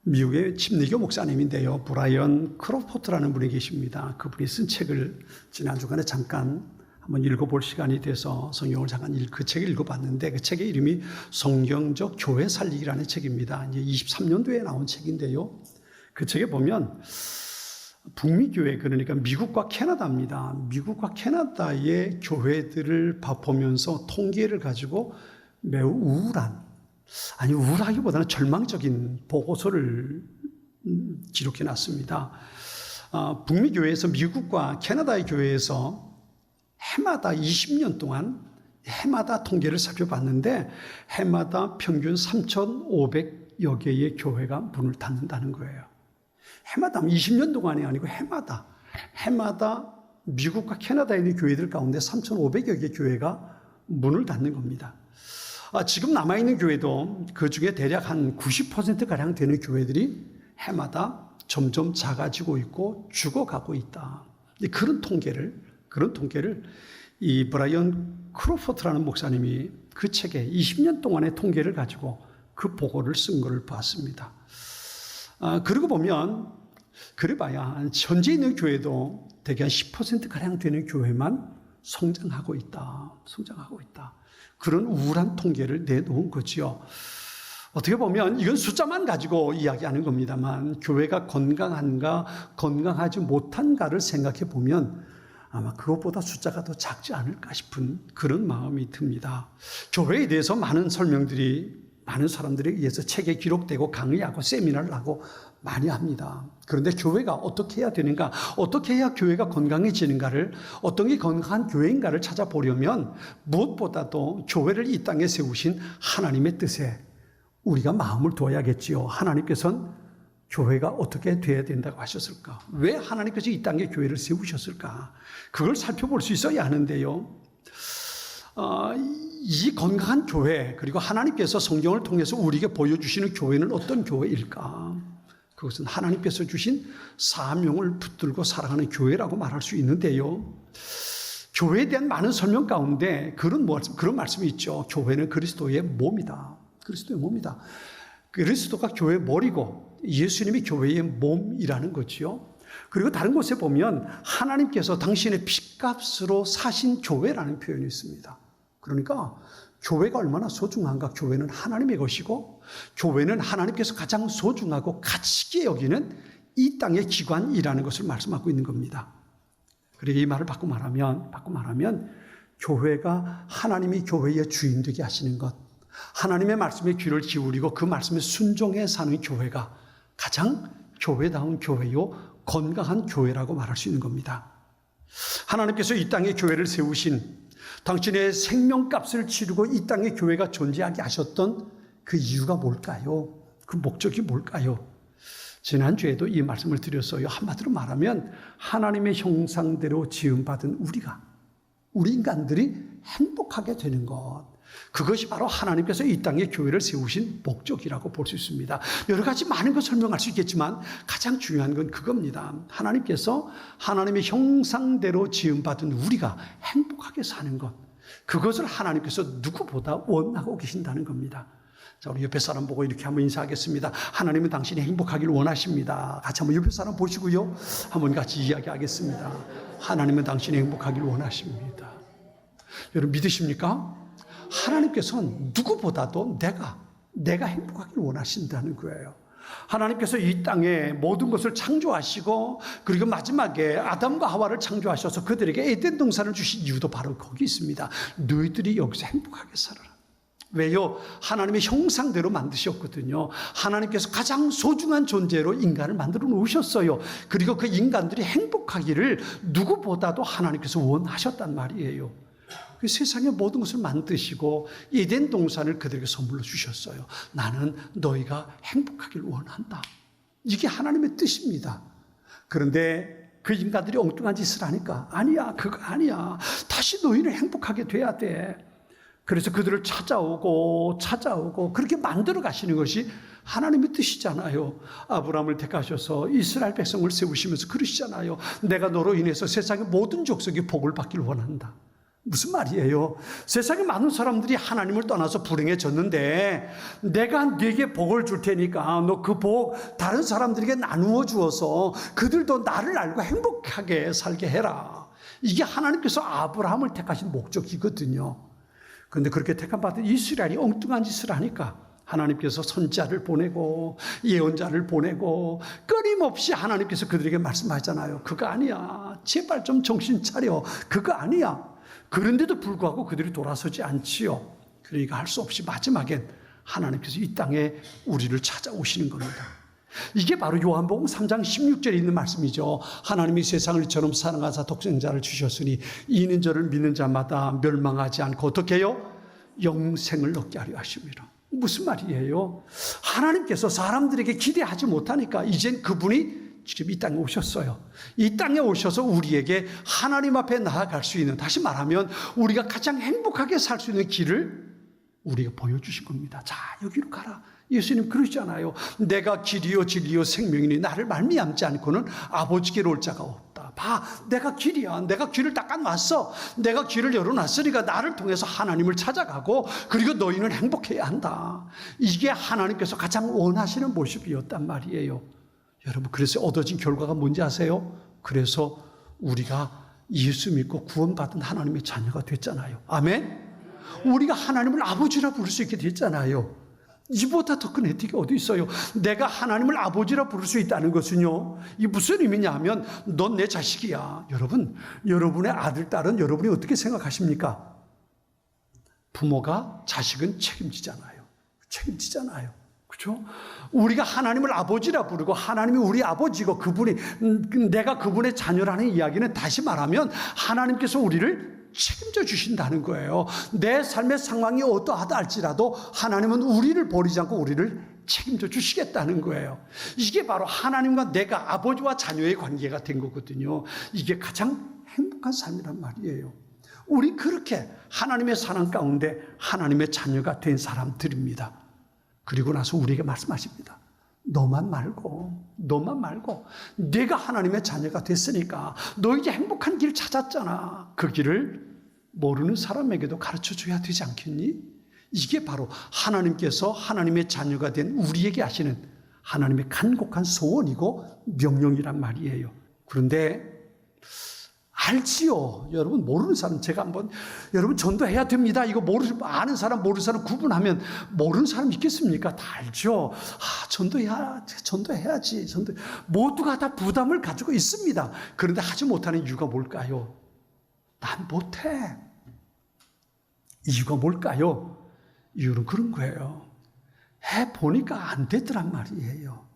미국의 침례교 목사님인데요. 브라이언 크로포트라는 분이 계십니다. 그분이 쓴 책을 지난 주간에 잠깐 한번 읽어볼 시간이 돼서 성경을 잠깐 그 책을 읽어봤는데, 그 책의 이름이 성경적 교회 살리기라는 책입니다. 이제 23년도에 나온 책인데요. 그 책에 보면 북미 교회, 그러니까 미국과 캐나다입니다. 미국과 캐나다의 교회들을 보면서 통계를 가지고 매우 우울하기보다는 절망적인 보고서를 기록해 놨습니다. 북미 교회에서 미국과 캐나다의 교회에서 해마다 20년 동안 해마다 통계를 살펴봤는데 해마다 평균 3,500여 개의 교회가 문을 닫는다는 거예요. 해마다 20년 동안이 아니고 해마다 미국과 캐나다에 있는 교회들 가운데 3,500여 개의 교회가 문을 닫는 겁니다. 지금 남아있는 교회도 그 중에 대략 한 90%가량 되는 교회들이 해마다 점점 작아지고 있고 죽어가고 있다. 그런 통계를 이 브라이언 크로포트라는 목사님이 그 책에 20년 동안의 통계를 가지고 그 보고를 쓴 것을 봤습니다. 그러고 보면 그래봐야 현재 있는 교회도 대개 한 10%가량 되는 교회만 성장하고 있다. 그런 우울한 통계를 내놓은 거지요. 어떻게 보면 이건 숫자만 가지고 이야기하는 겁니다만 교회가 건강한가 건강하지 못한가를 생각해 보면 아마 그것보다 숫자가 더 작지 않을까 싶은 그런 마음이 듭니다. 교회에 대해서 많은 설명들이 많은 사람들에 의해서 책에 기록되고 강의하고 세미나를 하고 많이 합니다. 그런데 교회가 어떻게 해야 되는가, 어떻게 해야 교회가 건강해지는가를, 어떤 게 건강한 교회인가를 찾아보려면 무엇보다도 교회를 이 땅에 세우신 하나님의 뜻에 우리가 마음을 두어야겠지요. 하나님께서는 교회가 어떻게 돼야 된다고 하셨을까? 왜 하나님께서 이 땅에 교회를 세우셨을까? 그걸 살펴볼 수 있어야 하는데요. 이 건강한 교회, 그리고 하나님께서 성경을 통해서 우리에게 보여주시는 교회는 어떤 교회일까? 그것은 하나님께서 주신 사명을 붙들고 살아가는 교회라고 말할 수 있는데요. 교회에 대한 많은 설명 가운데 그런 말씀이 있죠. 교회는 그리스도의 몸이다. 그리스도가 교회의 머리고 예수님이 교회의 몸이라는 거지요. 그리고 다른 곳에 보면 하나님께서 당신의 핏값으로 사신 교회라는 표현이 있습니다. 그러니까 교회가 얼마나 소중한가. 교회는 하나님의 것이고 교회는 하나님께서 가장 소중하고 가치있게 여기는 이 땅의 기관이라는 것을 말씀하고 있는 겁니다. 그리고 이 말을 바꿔 말하면 교회가 하나님이 교회의 주인 되게 하시는 것, 하나님의 말씀에 귀를 기울이고 그 말씀에 순종해 사는 교회가 가장 교회다운 교회요 건강한 교회라고 말할 수 있는 겁니다. 하나님께서 이 땅에 교회를 세우신, 당신의 생명값을 치르고 이 땅에 교회가 존재하게 하셨던 그 이유가 뭘까요? 그 목적이 뭘까요? 지난주에도 이 말씀을 드렸어요. 한마디로 말하면 하나님의 형상대로 지음받은 우리 인간들이 행복하게 되는 것, 그것이 바로 하나님께서 이 땅에 교회를 세우신 목적이라고 볼 수 있습니다. 여러 가지 많은 걸 설명할 수 있겠지만 가장 중요한 건 그겁니다. 하나님께서 하나님의 형상대로 지음받은 우리가 행복하게 사는 것, 그것을 하나님께서 누구보다 원하고 계신다는 겁니다. 자, 우리 옆에 사람 보고 이렇게 한번 인사하겠습니다. 하나님은 당신이 행복하기를 원하십니다. 같이 한번 옆에 사람 보시고요, 한번 같이 이야기하겠습니다. 하나님은 당신이 행복하기를 원하십니다. 여러분 믿으십니까? 하나님께서는 누구보다도 내가 행복하기를 원하신다는 거예요. 하나님께서 이 땅에 모든 것을 창조하시고 그리고 마지막에 아담과 하와를 창조하셔서 그들에게 에덴 동산을 주신 이유도 바로 거기 있습니다. 너희들이 여기서 행복하게 살아라. 왜요? 하나님의 형상대로 만드셨거든요. 하나님께서 가장 소중한 존재로 인간을 만들어 놓으셨어요. 그리고 그 인간들이 행복하기를 누구보다도 하나님께서 원하셨단 말이에요. 그 세상의 모든 것을 만드시고 에덴 동산을 그들에게 선물로 주셨어요. 나는 너희가 행복하길 원한다. 이게 하나님의 뜻입니다. 그런데 그 인간들이 엉뚱한 짓을 하니까 아니야, 그거 아니야. 다시 너희는 행복하게 돼야 돼. 그래서 그들을 찾아오고 그렇게 만들어 가시는 것이 하나님의 뜻이잖아요. 아브라함을 택하셔서 이스라엘 백성을 세우시면서 그러시잖아요. 내가 너로 인해서 세상의 모든 족속이 복을 받기를 원한다. 무슨 말이에요? 세상에 많은 사람들이 하나님을 떠나서 불행해졌는데 내가 네게 복을 줄 테니까 너 그 복 다른 사람들에게 나누어 주어서 그들도 나를 알고 행복하게 살게 해라. 이게 하나님께서 아브라함을 택하신 목적이거든요. 그런데 그렇게 택함받은 이스라엘이 엉뚱한 짓을 하니까 하나님께서 선지자를 보내고 예언자를 보내고 끊임없이 하나님께서 그들에게 말씀하잖아요. 그거 아니야. 제발 좀 정신 차려. 그거 아니야. 그런데도 불구하고 그들이 돌아서지 않지요. 그러니까 할 수 없이 마지막엔 하나님께서 이 땅에 우리를 찾아오시는 겁니다. 이게 바로 요한복음 3장 16절에 있는 말씀이죠. 하나님이 세상을 이처럼 사랑하사 독생자를 주셨으니 이는 저를 믿는 자마다 멸망하지 않고 어떻게 해요? 영생을 얻게 하려 하십니다. 무슨 말이에요? 하나님께서 사람들에게 기대하지 못하니까 이젠 그분이 지금 이 땅에 오셨어요. 이 땅에 오셔서 우리에게 하나님 앞에 나아갈 수 있는, 다시 말하면 우리가 가장 행복하게 살 수 있는 길을 우리가 보여주신 겁니다. 자, 여기로 가라. 예수님 그러시잖아요. 내가 길이요 진리요 생명이니 나를 말미암지 않고는 아버지께로 올 자가 없다. 봐, 내가 길이야. 내가 길을 닦아놨어. 내가 길을 열어놨으니까 나를 통해서 하나님을 찾아가고 그리고 너희는 행복해야 한다. 이게 하나님께서 가장 원하시는 모습이었단 말이에요. 여러분, 그래서 얻어진 결과가 뭔지 아세요? 그래서 우리가 예수 믿고 구원받은 하나님의 자녀가 됐잖아요. 아멘? 우리가 하나님을 아버지라 부를 수 있게 됐잖아요. 이보다 더 큰 혜택이 어디 있어요? 내가 하나님을 아버지라 부를 수 있다는 것은요, 이게 무슨 의미냐 하면 넌 내 자식이야. 여러분, 여러분의 아들, 딸은 여러분이 어떻게 생각하십니까? 부모가 자식은 책임지잖아요. 책임지잖아요. 그렇죠? 우리가 하나님을 아버지라 부르고 하나님이 우리 아버지고 그분이 내가 그분의 자녀라는 이야기는 다시 말하면 하나님께서 우리를 책임져 주신다는 거예요. 내 삶의 상황이 어떠하다 할지라도 하나님은 우리를 버리지 않고 우리를 책임져 주시겠다는 거예요. 이게 바로 하나님과 내가 아버지와 자녀의 관계가 된 거거든요. 이게 가장 행복한 삶이란 말이에요. 우리 그렇게 하나님의 사랑 가운데 하나님의 자녀가 된 사람들입니다. 그리고 나서 우리에게 말씀하십니다. 너만 말고 내가 하나님의 자녀가 됐으니까 너 이제 행복한 길 찾았잖아. 그 길을 모르는 사람에게도 가르쳐줘야 되지 않겠니? 이게 바로 하나님께서 하나님의 자녀가 된 우리에게 하시는 하나님의 간곡한 소원이고 명령이란 말이에요. 그런데 알지요. 여러분, 모르는 사람, 제가 한번, 여러분, 전도해야 됩니다. 이거 아는 사람, 모르는 사람 구분하면 모르는 사람 있겠습니까? 다 알죠. 전도해야지. 모두가 다 부담을 가지고 있습니다. 그런데 하지 못하는 이유가 뭘까요? 난 못해. 이유가 뭘까요? 이유는 그런 거예요. 해보니까 안 되더란 말이에요.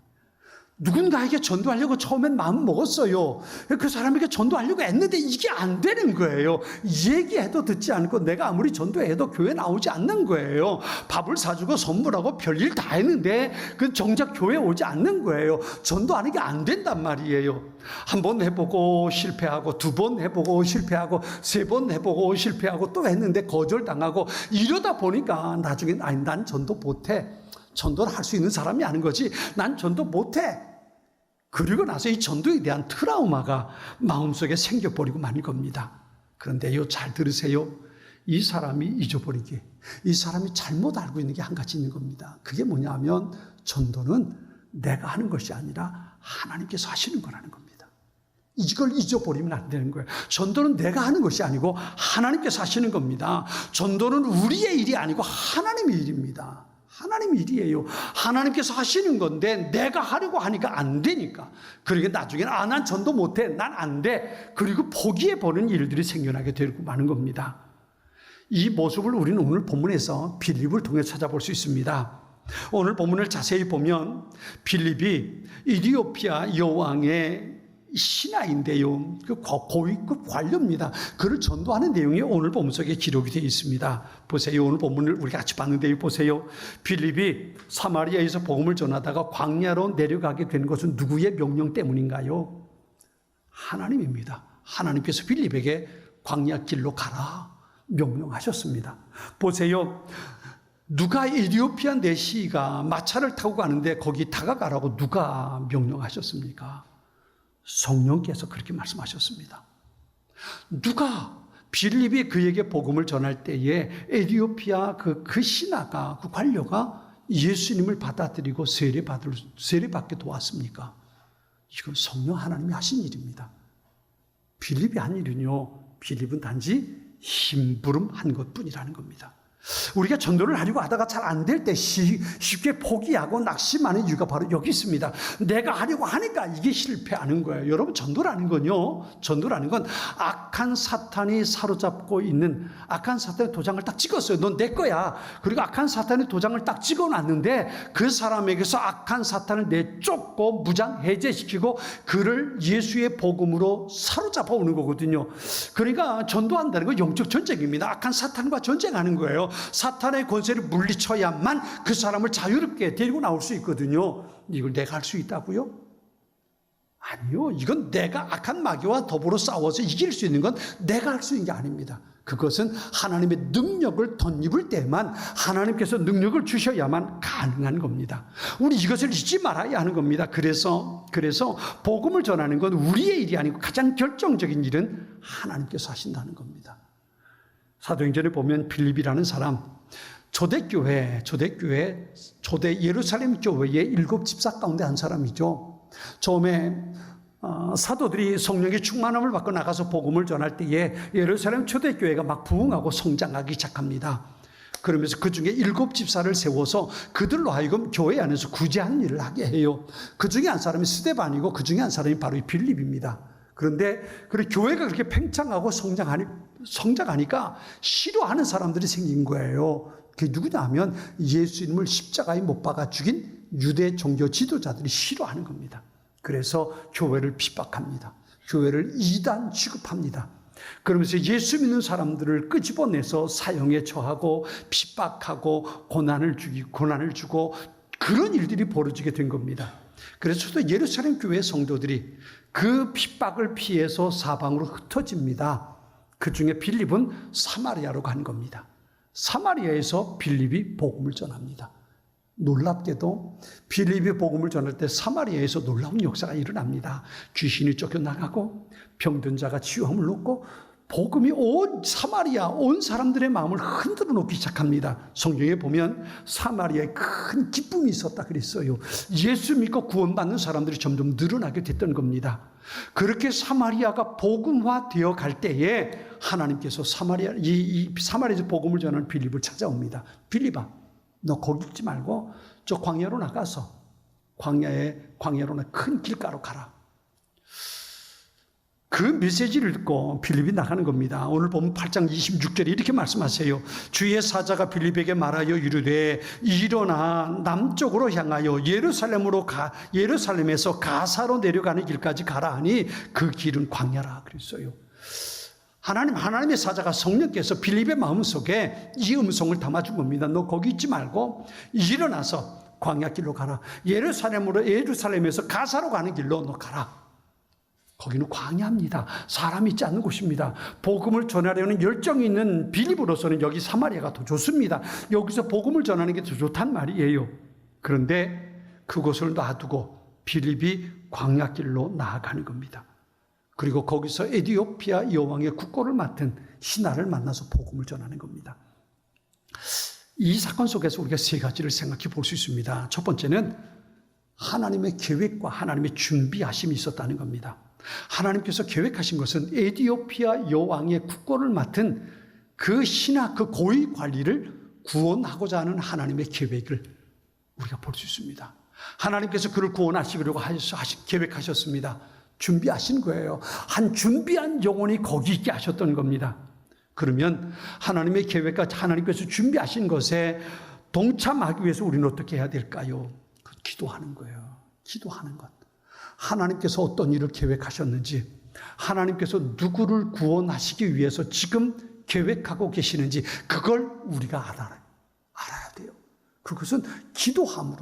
누군가에게 전도하려고 처음엔 마음 먹었어요. 그 사람에게 전도하려고 했는데 이게 안 되는 거예요. 얘기해도 듣지 않고 내가 아무리 전도해도 교회 나오지 않는 거예요. 밥을 사주고 선물하고 별일 다 했는데 그 정작 교회 오지 않는 거예요. 전도하는 게 안 된단 말이에요. 한 번 해보고 실패하고, 두 번 해보고 실패하고, 세 번 해보고 실패하고 또 했는데 거절당하고, 이러다 보니까 나중에 난 전도 못해. 전도를 할 수 있는 사람이 아닌 거지. 난 전도 못해. 그리고 나서 이 전도에 대한 트라우마가 마음속에 생겨버리고 말 겁니다. 그런데요, 잘 들으세요. 이 사람이 잊어버리게, 이 사람이 잘못 알고 있는 게 한 가지 있는 겁니다. 그게 뭐냐면 전도는 내가 하는 것이 아니라 하나님께서 하시는 거라는 겁니다. 이걸 잊어버리면 안 되는 거예요. 전도는 내가 하는 것이 아니고 하나님께서 하시는 겁니다. 전도는 우리의 일이 아니고 하나님의 일입니다. 하나님 일이에요. 하나님께서 하시는 건데 내가 하려고 하니까 안 되니까. 그러니까 나중에는 난 전도 못해. 난 안 돼. 그리고 포기해버리는 일들이 생겨나게 되고 마는 겁니다. 이 모습을 우리는 오늘 본문에서 빌립을 통해 찾아볼 수 있습니다. 오늘 본문을 자세히 보면 빌립이 이디오피아 여왕의 신하인데요. 그 고위급 관료입니다. 그를 전도하는 내용이 오늘 본문 속에 기록이 되어 있습니다. 보세요. 오늘 본문을 우리 같이 봤는데요. 보세요. 빌립이 사마리아에서 복음을 전하다가 광야로 내려가게 된 것은 누구의 명령 때문인가요? 하나님입니다. 하나님께서 빌립에게 광야 길로 가라 명령하셨습니다. 보세요. 누가 에티오피아 내시가 마차를 타고 가는데 거기 다가가라고 누가 명령하셨습니까? 성령께서 그렇게 말씀하셨습니다. 누가 빌립이 그에게 복음을 전할 때에 에티오피아 그 신하가, 그 관료가 예수님을 받아들이고 세례받게 도왔습니까? 이건 성령 하나님이 하신 일입니다. 빌립이 한 일은요, 빌립은 단지 심부름한 것뿐이라는 겁니다. 우리가 전도를 하려고 하다가 잘 안 될 때 쉽게 포기하고 낙심하는 이유가 바로 여기 있습니다. 내가 하려고 하니까 이게 실패하는 거예요. 여러분, 전도라는 건요, 전도라는 건 악한 사탄이 사로잡고 있는, 악한 사탄의 도장을 딱 찍었어요. 넌 내 거야. 그리고 악한 사탄의 도장을 딱 찍어놨는데 그 사람에게서 악한 사탄을 내쫓고 무장 해제시키고 그를 예수의 복음으로 사로잡아 오는 거거든요. 그러니까 전도한다는 건 영적 전쟁입니다. 악한 사탄과 전쟁하는 거예요. 사탄의 권세를 물리쳐야만 그 사람을 자유롭게 데리고 나올 수 있거든요. 이걸 내가 할 수 있다고요? 아니요. 이건 내가 악한 마귀와 더불어 싸워서 이길 수 있는 건 내가 할 수 있는 게 아닙니다. 그것은 하나님의 능력을 덧입을 때만, 하나님께서 능력을 주셔야만 가능한 겁니다. 우리 이것을 잊지 말아야 하는 겁니다. 그래서 복음을 전하는 건 우리의 일이 아니고 가장 결정적인 일은 하나님께서 하신다는 겁니다. 사도행전에 보면 빌립이라는 사람, 초대 예루살렘 교회의 7 집사 가운데 한 사람이죠. 처음에 사도들이 성령의 충만함을 받고 나가서 복음을 전할 때에 예루살렘 초대교회가 막 부흥하고 성장하기 시작합니다. 그러면서 그 중에 7 집사를 세워서 그들로 하여금 교회 안에서 구제하는 일을 하게 해요. 그 중에 한 사람이 스데반이고 그 중에 한 사람이 바로 이 빌립입니다. 그런데 교회가 그렇게 팽창하고 성장하니까 싫어하는 사람들이 생긴 거예요. 그게 누구냐 하면 예수님을 십자가에 못 박아 죽인 유대 종교 지도자들이 싫어하는 겁니다. 그래서 교회를 핍박합니다. 교회를 이단 취급합니다. 그러면서 예수 믿는 사람들을 끄집어내서 사형에 처하고 핍박하고 고난을 주고 그런 일들이 벌어지게 된 겁니다. 그래서 또 예루살렘 교회 성도들이 그 핍박을 피해서 사방으로 흩어집니다. 그 중에 빌립은 사마리아로 간 겁니다. 사마리아에서 빌립이 복음을 전합니다. 놀랍게도 빌립이 복음을 전할 때 사마리아에서 놀라운 역사가 일어납니다. 귀신이 쫓겨나가고 병든 자가 치유함을 얻고 복음이 온 사마리아, 온 사람들의 마음을 흔들어 놓기 시작합니다. 성경에 보면 사마리아에 큰 기쁨이 있었다 그랬어요. 예수 믿고 구원받는 사람들이 점점 늘어나게 됐던 겁니다. 그렇게 사마리아가 복음화 되어 갈 때에 하나님께서 사마리아에서 복음을 전하는 빌립을 찾아옵니다. 빌립아, 너 거기 있지 말고 저 광야로 나가서 광야로 큰 길가로 가라. 그 메시지를 듣고 빌립이 나가는 겁니다. 오늘 보면 8장 26절에 이렇게 말씀하세요. 주의 사자가 빌립에게 말하여 이르되 일어나 남쪽으로 향하여 예루살렘에서 가사로 내려가는 길까지 가라 하니 그 길은 광야라 그랬어요. 하나님의 사자가 성령께서 빌립의 마음속에 이 음성을 담아준 겁니다. 너 거기 있지 말고 일어나서 광야길로 가라. 예루살렘에서 가사로 가는 길로 너 가라. 거기는 광야입니다. 사람이 있지 않는 곳입니다. 복음을 전하려는 열정이 있는 빌립으로서는 여기 사마리아가 더 좋습니다. 여기서 복음을 전하는 게 더 좋단 말이에요. 그런데 그곳을 놔두고 빌립이 광야길로 나아가는 겁니다. 그리고 거기서 에티오피아 여왕의 국고를 맡은 신하를 만나서 복음을 전하는 겁니다. 이 사건 속에서 우리가 3가지를 생각해 볼 수 있습니다. 첫 번째는 하나님의 계획과 하나님의 준비하심이 있었다는 겁니다. 하나님께서 계획하신 것은 에티오피아 여왕의 국고를 맡은 그 신하, 그 고위 관리를 구원하고자 하는 하나님의 계획을 우리가 볼 수 있습니다. 하나님께서 그를 구원하시려고 계획하셨습니다. 준비하신 거예요. 한 준비한 영혼이 거기 있게 하셨던 겁니다. 그러면 하나님의 계획과 하나님께서 준비하신 것에 동참하기 위해서 우리는 어떻게 해야 될까요? 기도하는 거예요. 기도하는 것. 하나님께서 어떤 일을 계획하셨는지, 하나님께서 누구를 구원하시기 위해서 지금 계획하고 계시는지 그걸 우리가 알아야 돼요. 그것은 기도하는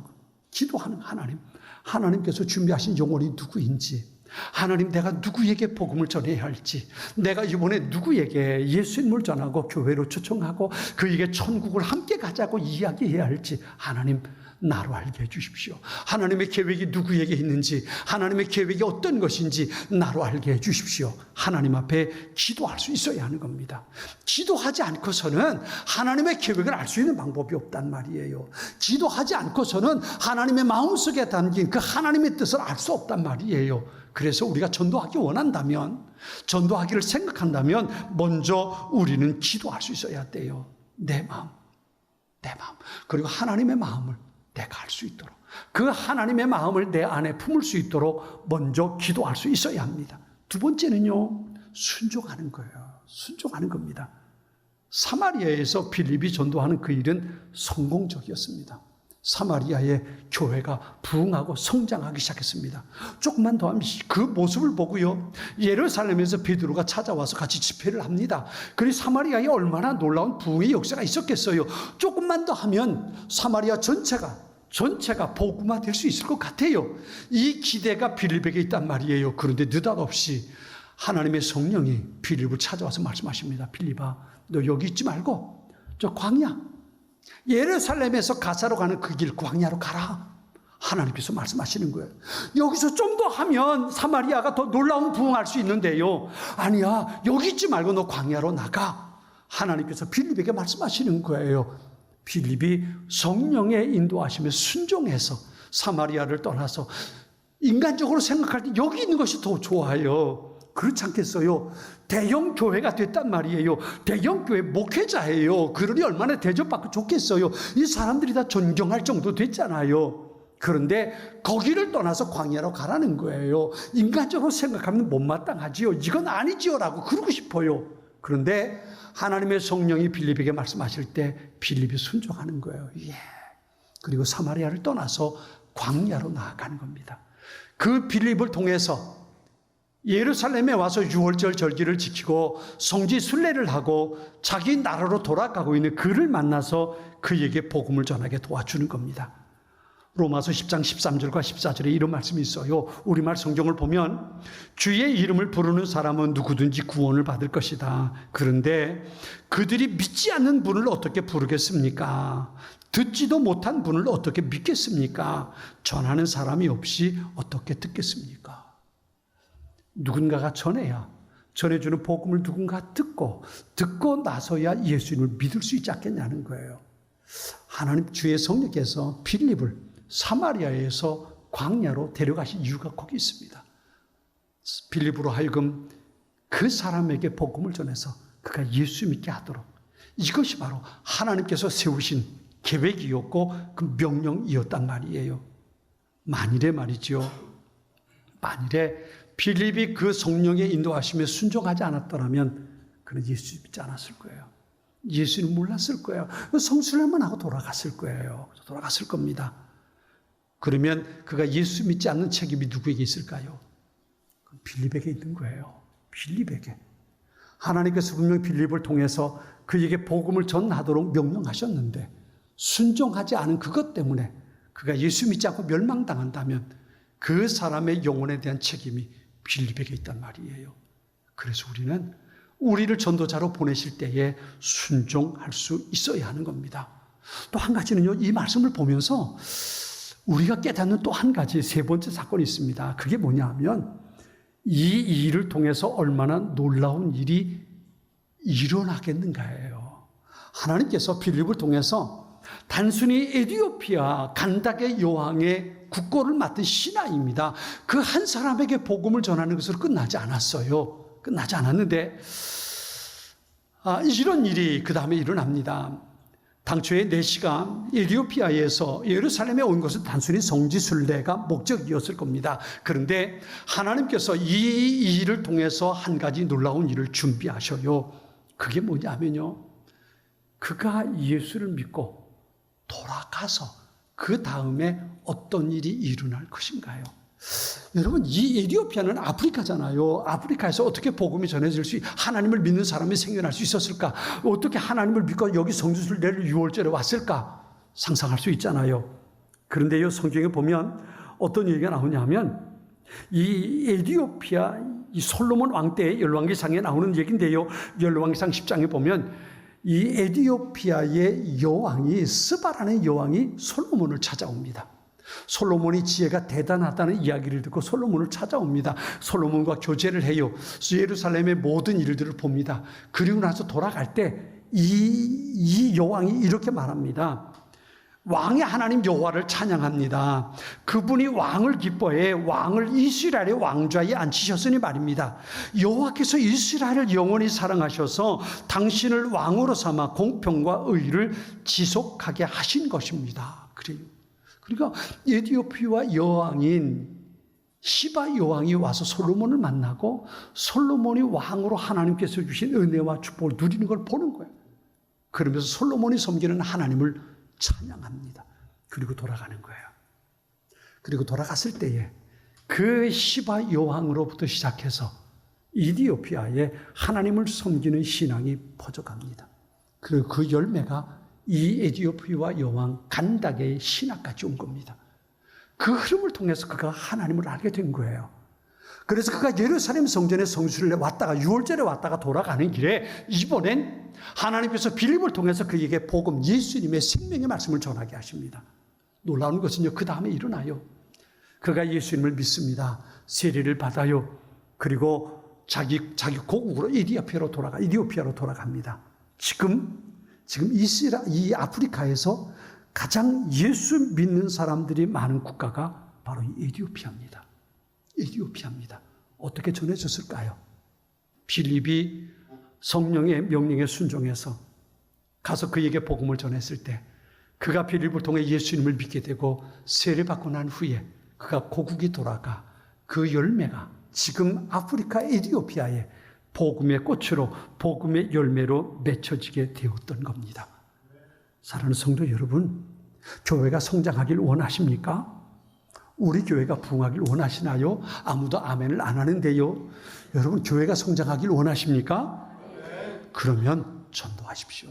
하나님께서 준비하신 영혼이 누구인지, 하나님 내가 누구에게 복음을 전해야 할지, 내가 이번에 누구에게 예수님을 전하고 교회로 초청하고 그에게 천국을 함께 가자고 이야기해야 할지, 하나님 나로 알게 해주십시오. 하나님의 계획이 누구에게 있는지, 하나님의 계획이 어떤 것인지 나로 알게 해주십시오. 하나님 앞에 기도할 수 있어야 하는 겁니다. 기도하지 않고서는 하나님의 계획을 알 수 있는 방법이 없단 말이에요. 기도하지 않고서는 하나님의 마음속에 담긴 그 하나님의 뜻을 알 수 없단 말이에요. 그래서 우리가 전도하기 원한다면, 전도하기를 생각한다면 먼저 우리는 기도할 수 있어야 돼요. 내 마음. 그리고 하나님의 마음을 내가 알 수 있도록, 그 하나님의 마음을 내 안에 품을 수 있도록 먼저 기도할 수 있어야 합니다. 두 번째는요, 순종하는 거예요. 순종하는 겁니다. 사마리아에서 빌립이 전도하는 그 일은 성공적이었습니다. 사마리아의 교회가 부흥하고 성장하기 시작했습니다. 조금만 더 하면 그 모습을 보고요, 예루살렘에서 베드로가 찾아와서 같이 집회를 합니다. 그리고 사마리아에 얼마나 놀라운 부흥의 역사가 있었겠어요. 조금만 더 하면 사마리아 전체가 복음화 될 수 있을 것 같아요. 이 기대가 빌립에게 있단 말이에요. 그런데 느닷없이 하나님의 성령이 빌립을 찾아와서 말씀하십니다. 빌립아, 너 여기 있지 말고 저 광야, 예루살렘에서 가사로 가는 그 길 광야로 가라. 하나님께서 말씀하시는 거예요. 여기서 좀 더 하면 사마리아가 더 놀라운 부흥할 수 있는데요, 아니야, 여기 있지 말고 너 광야로 나가. 하나님께서 빌립에게 말씀하시는 거예요. 빌립이 성령의 인도하심에 순종해서 사마리아를 떠나서, 인간적으로 생각할 때 여기 있는 것이 더 좋아요. 그렇지 않겠어요? 대형 교회가 됐단 말이에요. 대형 교회 목회자예요. 그러니 얼마나 대접받고 좋겠어요. 이 사람들이 다 존경할 정도 됐잖아요. 그런데 거기를 떠나서 광야로 가라는 거예요. 인간적으로 생각하면 못마땅하지요. 이건 아니지요 라고 그러고 싶어요. 그런데 하나님의 성령이 빌립에게 말씀하실 때 빌립이 순종하는 거예요. 예. 그리고 사마리아를 떠나서 광야로 나아가는 겁니다. 그 빌립을 통해서 예루살렘에 와서 유월절 절기를 지키고 성지 순례를 하고 자기 나라로 돌아가고 있는 그를 만나서 그에게 복음을 전하게 도와주는 겁니다. 로마서 10장 13절과 14절에 이런 말씀이 있어요. 우리말 성경을 보면 주의 이름을 부르는 사람은 누구든지 구원을 받을 것이다. 그런데 그들이 믿지 않는 분을 어떻게 부르겠습니까? 듣지도 못한 분을 어떻게 믿겠습니까? 전하는 사람이 없이 어떻게 듣겠습니까? 누군가가 전해주는 복음을 누군가 듣고 나서야 예수님을 믿을 수 있지 않겠냐는 거예요. 하나님 주의 성령께서 빌립을 사마리아에서 광야로 데려가신 이유가 거기 있습니다. 빌립으로 하여금 그 사람에게 복음을 전해서 그가 예수 믿게 하도록, 이것이 바로 하나님께서 세우신 계획이었고 그 명령이었단 말이에요. 만일에 말이죠, 만일에 빌립이 그 성령의 인도하심에 순종하지 않았더라면 그는 예수 믿지 않았을 거예요. 예수는 몰랐을 거예요. 성수님만 하고 돌아갔을 거예요. 돌아갔을 겁니다. 그러면 그가 예수 믿지 않는 책임이 누구에게 있을까요? 빌립에게 있는 거예요. 빌립에게. 하나님께서 분명히 빌립을 통해서 그에게 복음을 전하도록 명령하셨는데 순종하지 않은 그것 때문에 그가 예수 믿지 않고 멸망당한다면 그 사람의 영혼에 대한 책임이 빌립에게 있단 말이에요. 그래서 우리는 우리를 전도자로 보내실 때에 순종할 수 있어야 하는 겁니다. 또 한 가지는요, 이 말씀을 보면서 우리가 깨닫는 또 한 가지, 세 번째 사건이 있습니다. 그게 뭐냐 하면 이 일을 통해서 얼마나 놀라운 일이 일어나겠는가예요. 하나님께서 빌립을 통해서 단순히 에티오피아 간닥의 여왕의 국고를 맡은 신하입니다. 그 한 사람에게 복음을 전하는 것으로 끝나지 않았어요. 끝나지 않았는데 이런 일이 그 다음에 일어납니다. 당초에 내시가 에티오피아에서 예루살렘에 온 것은 단순히 성지순례가 목적이었을 겁니다. 그런데 하나님께서 이 일을 통해서 한 가지 놀라운 일을 준비하셔요. 그게 뭐냐면요, 그가 예수를 믿고 돌아가서 그 다음에 어떤 일이 일어날 것인가요? 여러분, 이 에티오피아는 아프리카잖아요. 아프리카에서 어떻게 복음이 전해질 수, 하나님을 믿는 사람이 생겨날 수 있었을까? 어떻게 하나님을 믿고 여기 성지순례를 6월절에 왔을까? 상상할 수 있잖아요. 그런데요, 성경에 보면 어떤 얘기가 나오냐 하면 이 에티오피아 이 솔로몬 왕 때의 열왕기상에 나오는 얘기인데요. 열왕기상 10장에 보면 이 에디오피아의 여왕이 스바라는 여왕이 솔로몬을 찾아옵니다. 솔로몬이 지혜가 대단하다는 이야기를 듣고 솔로몬을 찾아옵니다. 솔로몬과 교제를 해요. 예루살렘의 모든 일들을 봅니다. 그리고 나서 돌아갈 때 이 여왕이 이렇게 말합니다. 왕의 하나님 여호와를 찬양합니다. 그분이 왕을 기뻐해 왕을 이스라엘의 왕좌에 앉히셨으니 말입니다. 여호와께서 이스라엘을 영원히 사랑하셔서 당신을 왕으로 삼아 공평과 의를 지속하게 하신 것입니다. 그래요. 그러니까 에디오피아 여왕인 시바 여왕이 와서 솔로몬을 만나고 솔로몬이 왕으로 하나님께서 주신 은혜와 축복을 누리는 걸 보는 거예요. 그러면서 솔로몬이 섬기는 하나님을 찬양합니다. 그리고 돌아가는 거예요. 그리고 돌아갔을 때에 그 시바 여왕으로부터 시작해서 이디오피아에 하나님을 섬기는 신앙이 퍼져갑니다. 그리고 그 열매가 이 에디오피아 여왕 간닥의 신학까지 온 겁니다. 그 흐름을 통해서 그가 하나님을 알게 된 거예요. 그래서 그가 예루살렘 성전에 성수를 왔다가 6월절에 왔다가 돌아가는 길에 이번엔 하나님께서 빌립을 통해서 그에게 복음, 예수님의 생명의 말씀을 전하게 하십니다. 놀라운 것은요, 그 다음에 일어나요. 그가 예수님을 믿습니다. 세례를 받아요. 그리고 자기 고국으로 이디오피아로 돌아갑니다. 지금 이 아프리카에서 가장 예수 믿는 사람들이 많은 국가가 바로 이 에디오피아입니다. 어떻게 전해졌을까요? 빌립이 성령의 명령에 순종해서 가서 그에게 복음을 전했을 때 그가 빌립을 통해 예수님을 믿게 되고 세례받고 난 후에 그가 고국에 돌아가 그 열매가 지금 아프리카 에디오피아에 복음의 꽃으로 복음의 열매로 맺혀지게 되었던 겁니다. 사랑하는 성도 여러분, 교회가 성장하길 원하십니까? 우리 교회가 부흥하길 원하시나요? 아무도 아멘을 안 하는데요. 여러분, 교회가 성장하길 원하십니까? 그러면 전도하십시오.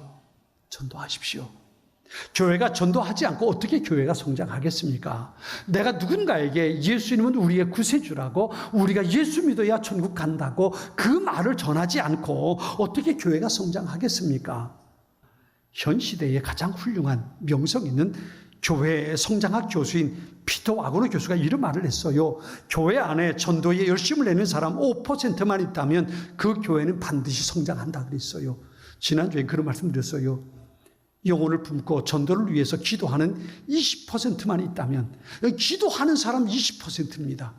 교회가 전도하지 않고 어떻게 교회가 성장하겠습니까? 내가 누군가에게 예수님은 우리의 구세주라고, 우리가 예수 믿어야 천국 간다고 그 말을 전하지 않고 어떻게 교회가 성장하겠습니까? 현 시대에 가장 훌륭한 명성 있는 교회의 성장학 교수인 피터 와그너 교수가 이런 말을 했어요. 교회 안에 전도에 열심을 내는 사람 5%만 있다면 그 교회는 반드시 성장한다 그랬어요. 지난주에 그런 말씀 드렸어요. 영혼을 품고 전도를 위해서 기도하는 20%만 있다면, 기도하는 사람 20%입니다.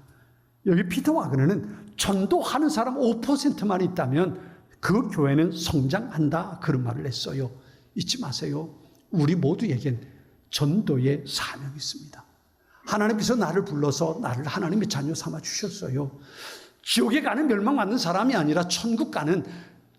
여기 피터 와그너는 전도하는 사람 5%만 있다면 그 교회는 성장한다 그런 말을 했어요. 잊지 마세요. 우리 모두에겐 전도의 사명이 있습니다. 하나님께서 나를 불러서 나를 하나님의 자녀 삼아 주셨어요. 지옥에 가는 멸망받는 사람이 아니라 천국 가는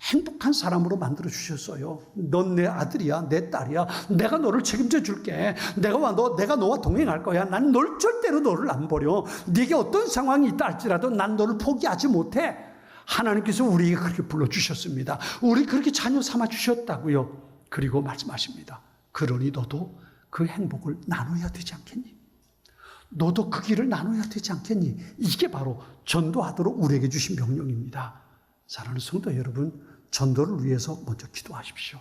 행복한 사람으로 만들어 주셨어요. 넌 내 아들이야, 내 딸이야. 내가 너를 책임져 줄게. 내가 너와 동행할 거야. 난 절대로 너를 안 버려. 네게 어떤 상황이 있다 할지라도 난 너를 포기하지 못해. 하나님께서 우리에게 그렇게 불러주셨습니다. 우리 그렇게 자녀 삼아 주셨다고요. 그리고 말씀하십니다. 그러니 너도 그 행복을 나눠야 되지 않겠니? 너도 그 길을 나눠야 되지 않겠니? 이게 바로 전도하도록 우리에게 주신 명령입니다. 사랑하는 성도 여러분, 전도를 위해서 먼저 기도하십시오.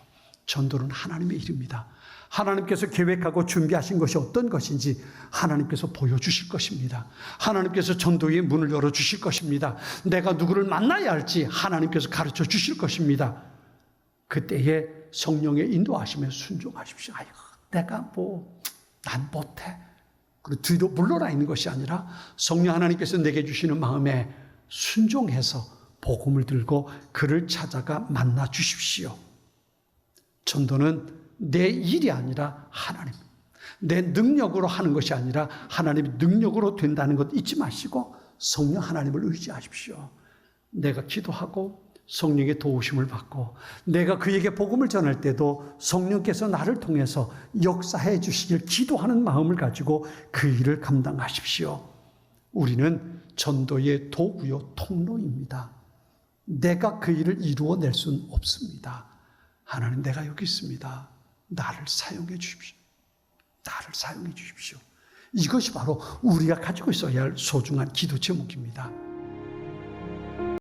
전도는 하나님의 일입니다. 하나님께서 계획하고 준비하신 것이 어떤 것인지 하나님께서 보여주실 것입니다. 하나님께서 전도의 문을 열어주실 것입니다. 내가 누구를 만나야 할지 하나님께서 가르쳐 주실 것입니다. 그때에 성령의 인도하심에 순종하십시오. 아이고, 내가 난 못해. 그리고 뒤로 물러나 있는 것이 아니라 성령 하나님께서 내게 주시는 마음에 순종해서 복음을 들고 그를 찾아가 만나 주십시오. 전도는 내 일이 아니라 하나님, 내 능력으로 하는 것이 아니라 하나님의 능력으로 된다는 것 잊지 마시고 성령 하나님을 의지하십시오. 내가 기도하고 성령의 도우심을 받고 내가 그에게 복음을 전할 때도 성령께서 나를 통해서 역사해 주시길 기도하는 마음을 가지고 그 일을 감당하십시오. 우리는 전도의 도구요, 통로입니다. 내가 그 일을 이루어낼 수는 없습니다. 하나님, 내가 여기 있습니다. 나를 사용해 주십시오. 나를 사용해 주십시오. 이것이 바로 우리가 가지고 있어야 할 소중한 기도 제목입니다.